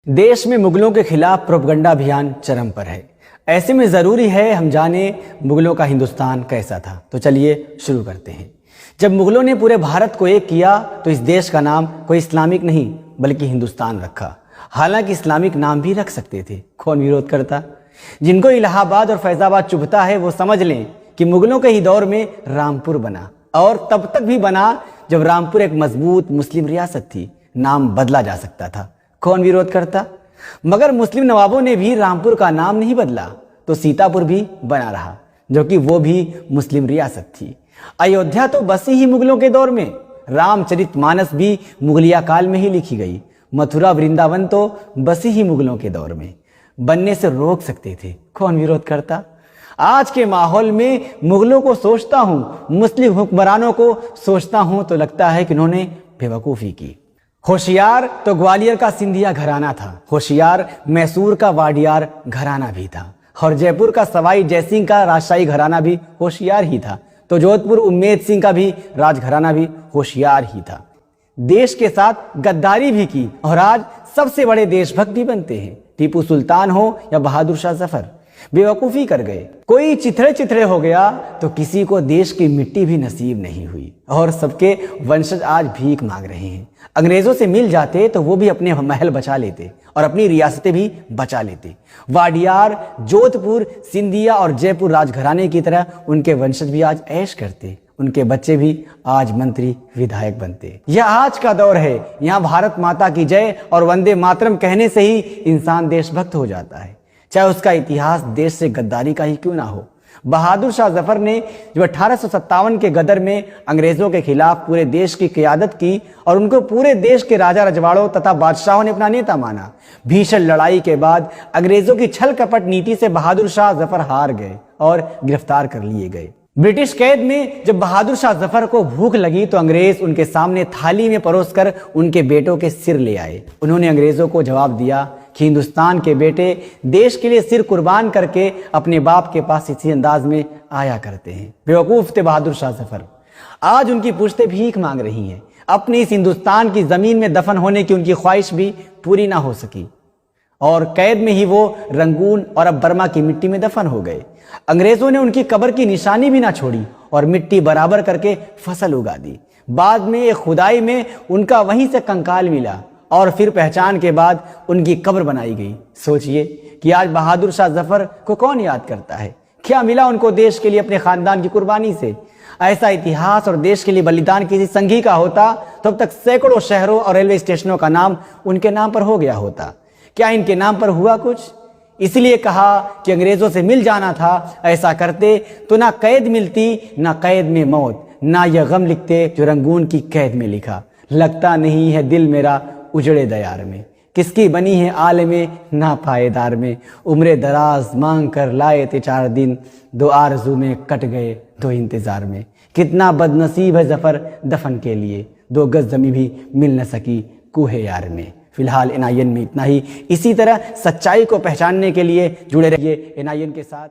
देश में मुगलों के खिलाफ प्रोपगंडा अभियान चरम पर है। ऐसे में ज़रूरी है हम जाने मुगलों का हिंदुस्तान कैसा था। तो चलिए शुरू करते हैं। जब मुगलों ने पूरे भारत को एक किया तो इस देश का नाम कोई इस्लामिक नहीं बल्कि हिंदुस्तान रखा। हालांकि इस्लामिक नाम भी रख सकते थे, कौन विरोध करता। जिनको इलाहाबाद और फैजाबाद चुभता है वो समझ लें कि मुगलों के ही दौर में रामपुर बना, और तब तक भी बना जब रामपुर एक मजबूत मुस्लिम रियासत थी। नाम बदला जा सकता था, कौन विरोध करता। मगर मुस्लिम नवाबों ने भी रामपुर का नाम नहीं बदला तो सीतापुर भी बना रहा, जो कि वो भी मुस्लिम रियासत थी। अयोध्या तो बसी ही मुगलों के दौर में। रामचरितमानस भी मुगलिया काल में ही लिखी गई। मथुरा वृंदावन तो बसी ही मुगलों के दौर में। बनने से रोक सकते थे, कौन विरोध करता। आज के माहौल में मुगलों को सोचता हूं, मुस्लिम हुक्मरानों को सोचता हूं तो लगता है कि उन्होंने बेवकूफ़ी की। होशियार तो ग्वालियर का सिंधिया घराना था, होशियार मैसूर का वाडियार घराना भी था, और जयपुर का सवाई जयसिंह का राजशाही घराना भी होशियार ही था। तो जोधपुर उम्मेद सिंह का भी राजघराना भी होशियार ही था। देश के साथ गद्दारी भी की और आज सबसे बड़े देशभक्त भी बनते हैं। टीपू सुल्तान हो या बहादुर शाह जफर, बेवकूफ़ी कर गए। कोई चिथड़े चिथड़े हो गया तो किसी को देश की मिट्टी भी नसीब नहीं हुई, और सबके वंशज आज भीख मांग रहे हैं। अंग्रेजों से मिल जाते तो वो भी अपने महल बचा लेते और अपनी रियासतें भी बचा लेते। वाडियार, जोधपुर, सिंधिया और जयपुर राजघराने की तरह उनके वंशज भी आज ऐश करते, उनके बच्चे भी आज मंत्री विधायक बनते। यह आज का दौर है। यहाँ भारत माता की जय और वंदे मातरम कहने से ही इंसान देशभक्त हो जाता है, चाहे उसका इतिहास देश से गद्दारी का ही क्यों ना हो। बहादुर शाह जफर ने जो 1857 के गदर में अंग्रेजों के खिलाफ पूरे देश की क़ियादत की और उनको पूरे देश के राजा रजवाड़ों तथा बादशाहों ने अपना नेता माना। भीषण लड़ाई के बाद अंग्रेजों की छल कपट नीति से बहादुर शाह जफर हार गए और गिरफ्तार कर लिए गए। ब्रिटिश कैद में जब बहादुर शाह जफर को भूख लगी तो अंग्रेज उनके सामने थाली में परोसकर उनके बेटों के सिर ले आए। उन्होंने अंग्रेजों को जवाब दिया कि हिंदुस्तान के बेटे देश के लिए सिर कुर्बान करके अपने बाप के पास इसी अंदाज में आया करते हैं। बेवकूफ थे बहादुर शाह जफर। आज उनकी पुश्तें भीख मांग रही हैं। अपने इस हिंदुस्तान की जमीन में दफन होने की उनकी ख्वाहिश भी पूरी ना हो सकी और कैद में ही वो रंगून और अब बर्मा की मिट्टी में दफन हो गए। अंग्रेजों ने उनकी कब्र की निशानी भी ना छोड़ी और मिट्टी बराबर करके फसल उगा दी। बाद में एक खुदाई में उनका वहीं से कंकाल मिला और फिर पहचान के बाद उनकी कब्र बनाई गई। सोचिए कि आज बहादुर शाह जफर को कौन याद करता है। क्या मिला उनको देश के लिए अपने खानदान की कुर्बानी से। ऐसा इतिहास और देश के लिए बलिदान किसी संघी का होता तो अब तक सैकड़ों शहरों और रेलवे स्टेशनों का नाम उनके नाम पर हो गया होता। क्या इनके नाम पर हुआ कुछ? इसलिए कहा कि अंग्रेजों से मिल जाना था। ऐसा करते तो ना कैद मिलती, ना कैद में मौत, ना यह गम लिखते जो रंगून की कैद में लिखा। लगता नहीं है दिल मेरा उजड़े दयार में, किसकी बनी है आलमे ना पायेदार में। उम्रे दराज मांग कर लाए थे 4 दिन, 2 आरज़ू में कट गए 2 इंतजार में। कितना बदनसीब है जफर दफन के लिए, 2 गज जमी भी मिल न सकी कूहे यार में। फिलहाल NIN में इतना ही। इसी तरह सच्चाई को पहचानने के लिए जुड़े रहिए NIN के साथ।